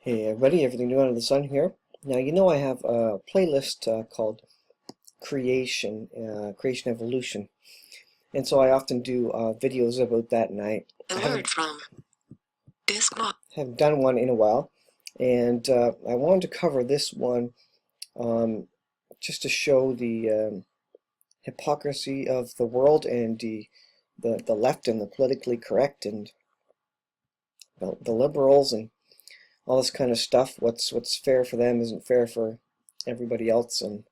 Hey everybody, everything new under the sun here. Now you know I have a playlist called Creation Evolution, and so I often do videos about that, and I Alert from haven't done one in a while, and I wanted to cover this one just to show the hypocrisy of the world and the left and the politically correct and the liberals and all this kind of stuff. What's fair for them isn't fair for everybody else. And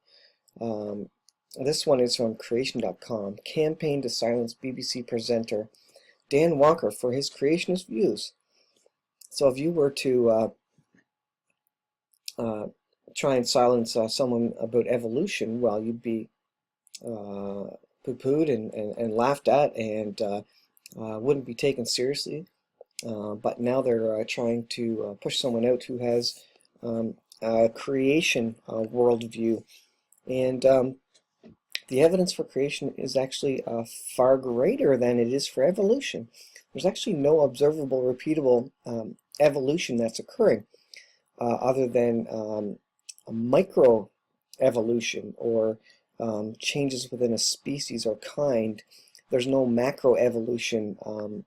this one is from creation.com. Campaign to silence BBC presenter Dan Walker for his creationist views. So if you were to try and silence someone about evolution, well, you'd be poo-pooed and laughed at and wouldn't be taken seriously. But now they're trying to push someone out who has a creation worldview. And the evidence for creation is actually far greater than it is for evolution. There's actually no observable, repeatable evolution that's occurring other than a microevolution or changes within a species or kind. There's no macroevolution,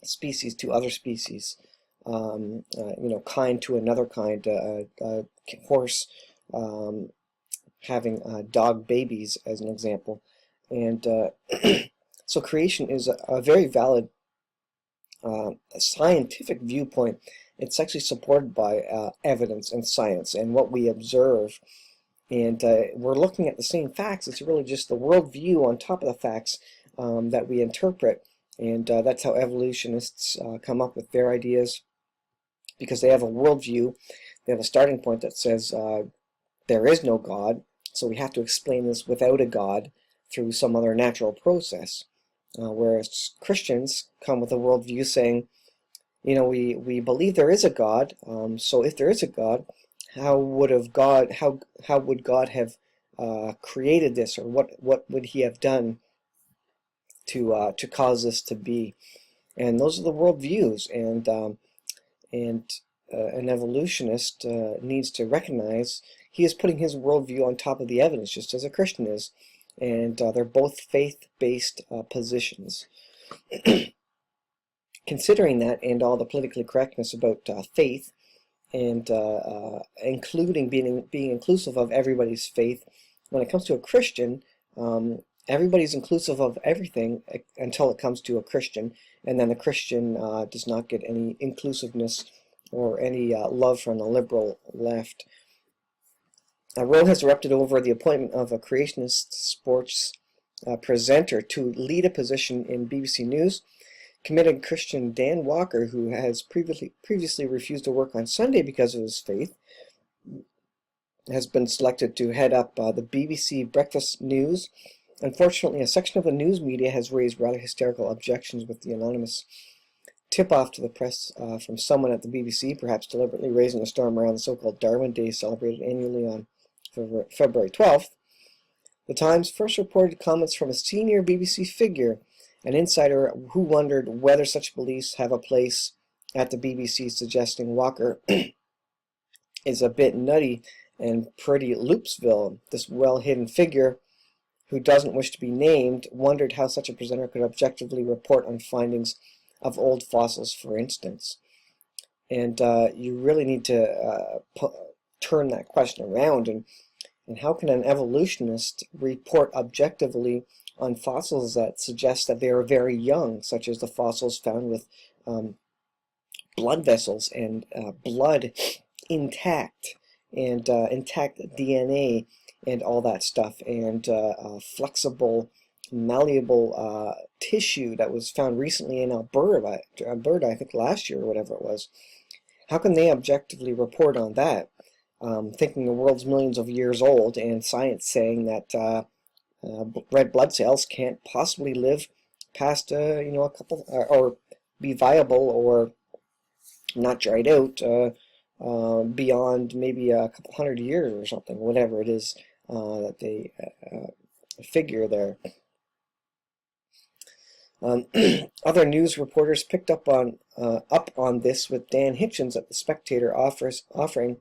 species to other species, kind to another kind, horse having dog babies as an example. And so creation is a very valid scientific viewpoint. It's actually supported by evidence and science and what we observe. And we're looking at the same facts. It's really just the worldview on top of the facts that we interpret. And that's how evolutionists come up with their ideas, because they have a worldview. They have a starting point that says there is no God, so we have to explain this without a God through some other natural process. Whereas Christians come with a worldview saying, we believe there is a God, so if there is a God, how would God have created this, or what would he have done to cause this to be? And those are the worldviews, and an evolutionist needs to recognize he is putting his worldview on top of the evidence, just as a Christian is, and they're both faith-based positions. Considering that and all the politically correctness about faith, and including being inclusive of everybody's faith, when it comes to a Christian, everybody's inclusive of everything until it comes to a Christian, and then the Christian does not get any inclusiveness or any love from the liberal left. A row has erupted over the appointment of a creationist sports presenter to lead a position in BBC News. Committed Christian Dan Walker, who has previously refused to work on Sunday because of his faith, has been selected to head up the BBC Breakfast News. Unfortunately, a section of the news media has raised rather hysterical objections with the anonymous tip-off to the press from someone at the BBC, perhaps deliberately raising a storm around the so-called Darwin Day celebrated annually on February 12th. The Times first reported comments from a senior BBC figure, an insider who wondered whether such beliefs have a place at the BBC, suggesting Walker is a bit nutty and pretty loopsville. This well-hidden figure, who doesn't wish to be named, wondered how such a presenter could objectively report on findings of old fossils, for instance. And you really need to turn that question around. And how can an evolutionist report objectively on fossils that suggest that they are very young, such as the fossils found with blood vessels and blood intact, and intact DNA and all that stuff, and flexible, malleable tissue that was found recently in Alberta, I think last year or whatever it was? How can they objectively report on that, thinking the world's millions of years old, and science saying that red blood cells can't possibly live past a couple, or be viable or not dried out beyond maybe a couple hundred years or something, whatever it is that they figure there. Other news reporters picked up on this, with Dan Hitchens at the Spectator offering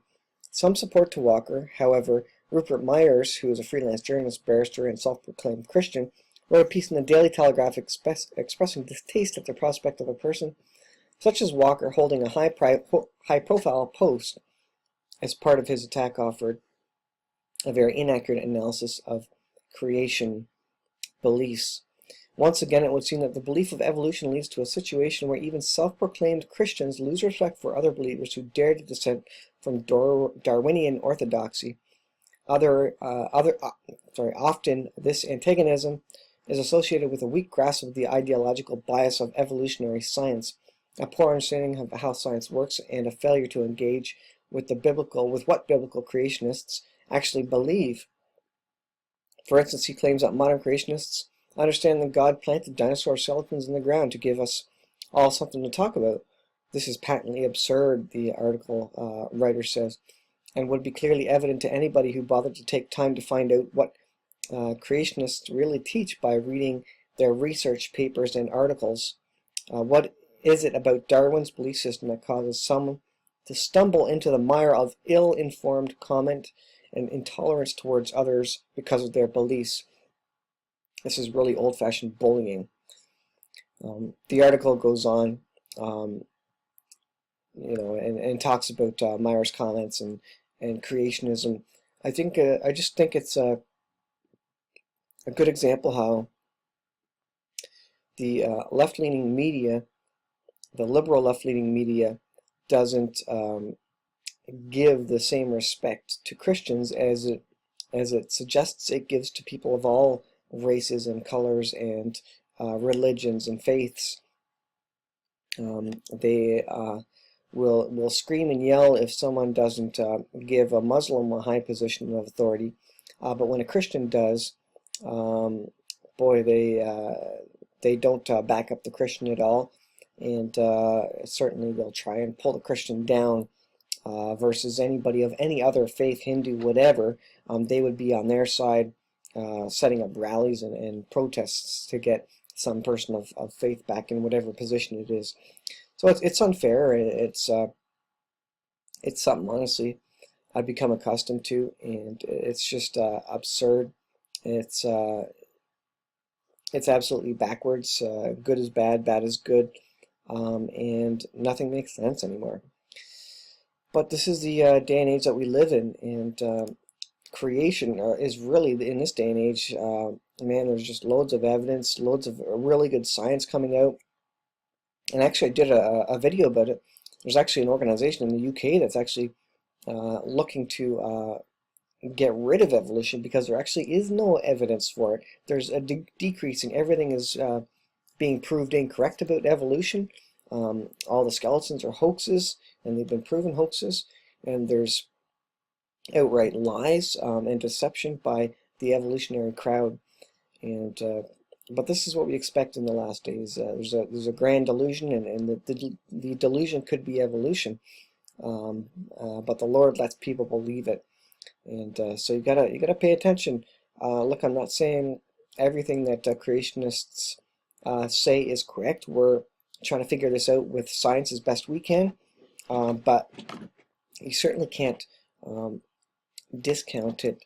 some support to Walker. However, Rupert Myers, who is a freelance journalist, barrister, and self-proclaimed Christian, wrote a piece in the Daily Telegraph expressing distaste at the prospect of a person such as Walker holding a high-profile post. As part of his attack, offered a very inaccurate analysis of creation beliefs. Once again, it would seem that the belief of evolution leads to a situation where even self-proclaimed Christians lose respect for other believers who dare to dissent from Darwinian orthodoxy. Often this antagonism is associated with a weak grasp of the ideological bias of evolutionary science, a poor understanding of how science works, and a failure to engage with what biblical creationists actually believe. For instance, he claims that modern creationists understand that God planted dinosaur skeletons in the ground to give us all something to talk about. This is patently absurd, the article writer says, and would be clearly evident to anybody who bothered to take time to find out what creationists really teach by reading their research papers and articles. What is it about Darwin's belief system that causes someone to stumble into the mire of ill-informed comment and intolerance towards others because of their beliefs? This is really old-fashioned bullying. The article goes on, and talks about Meyer's comments and creationism. I just think it's a good example how the left-leaning media, the liberal left-leaning media, doesn't give the same respect to Christians as it suggests it gives to people of all races and colors and religions and faiths. They will scream and yell if someone doesn't give a Muslim a high position of authority, but when a Christian does, boy, they don't back up the Christian at all, and certainly they'll try and pull the Christian down. Versus anybody of any other faith, Hindu, whatever, they would be on their side, setting up rallies and protests to get some person of faith back in whatever position it is. So it's unfair. It's something, honestly, I've become accustomed to, and it's just absurd. It's absolutely backwards. Good is bad, bad is good, and nothing makes sense anymore. But this is the day and age that we live in, and creation is really, in this day and age, man, there's just loads of evidence, loads of really good science coming out. And actually, I did a video about it. There's actually an organization in the UK that's actually looking to get rid of evolution because there actually is no evidence for it. There's a decreasing. Everything is being proved incorrect about evolution. All the skeletons are hoaxes, and they've been proven hoaxes, and there's outright lies and deception by the evolutionary crowd. And but this is what we expect in the last days. There's a grand delusion, and the delusion could be evolution, but the Lord lets people believe it, and so you gotta pay attention. Look, I'm not saying everything that creationists say is correct. We're trying to figure this out with science as best we can, but you certainly can't discount it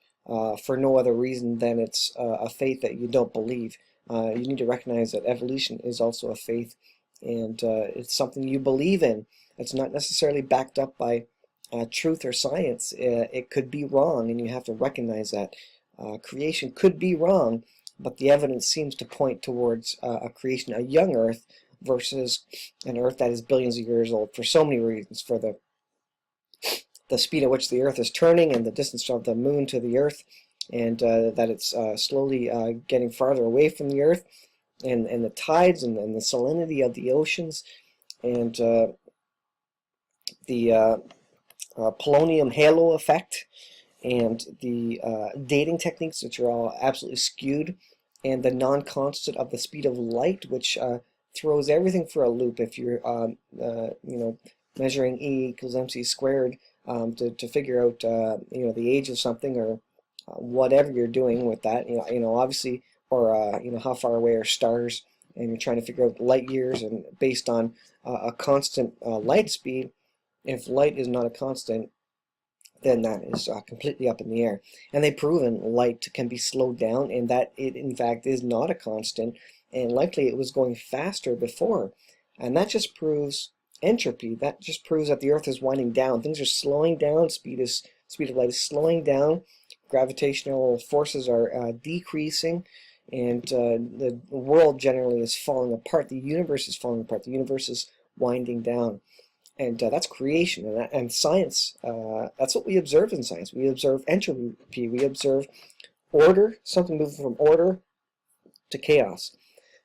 for no other reason than it's a faith that you don't believe. You need to recognize that evolution is also a faith, and it's something you believe in. It's not necessarily backed up by truth or science. It could be wrong, and you have to recognize that. Creation could be wrong, but the evidence seems to point towards a creation, a young Earth, versus an Earth that is billions of years old, for so many reasons: for the speed at which the Earth is turning, and the distance of the Moon to the Earth, and that it's slowly getting farther away from the Earth, and the tides, and the salinity of the oceans, and the polonium halo effect, and the dating techniques, which are all absolutely skewed, and the non-constant of the speed of light, which throws everything for a loop. If you're measuring E equals mc squared to figure out the age of something, or whatever you're doing with that, obviously, or how far away are stars and you're trying to figure out light years and based on a constant light speed, if light is not a constant, then that is completely up in the air. And they've proven light can be slowed down and that it in fact is not a constant, and likely it was going faster before. And that just proves entropy. That just proves that the Earth is winding down. Things are slowing down. Speed of light is slowing down. Gravitational forces are decreasing, and the world generally is falling apart. The universe is falling apart. The universe is winding down. And that's creation, and science, that's what we observe in science. We observe entropy, we observe order, something moving from order to chaos.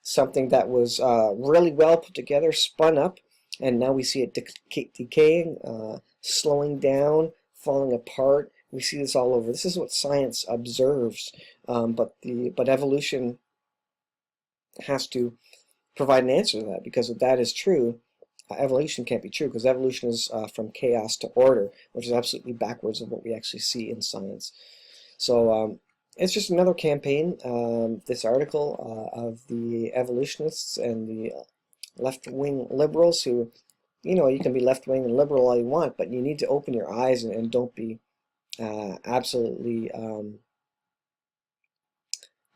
Something that was really well put together, spun up, and now we see it decaying, slowing down, falling apart. We see this all over. This is what science observes, but evolution has to provide an answer to that, because if that is true, evolution can't be true, because evolution is from chaos to order, which is absolutely backwards of what we actually see in science. So it's just another campaign, this article of the evolutionists and the left-wing liberals who, you can be left-wing and liberal all you want, but you need to open your eyes and don't be absolutely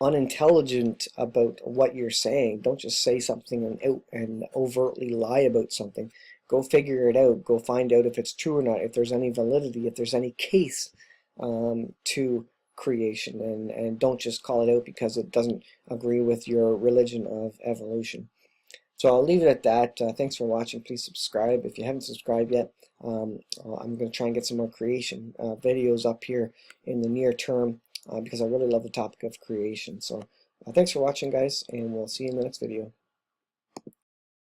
unintelligent about what you're saying. Don't just say something and overtly lie about something. Go figure it out. Go find out if it's true or not, if there's any validity, if there's any case to creation, and don't just call it out because it doesn't agree with your religion of evolution. So I'll leave it at that. Thanks for watching. Please subscribe if you haven't subscribed yet. I'm going to try and get some more creation videos up here in the near term, because I really love the topic of creation. So thanks for watching, guys, and we'll see you in the next video.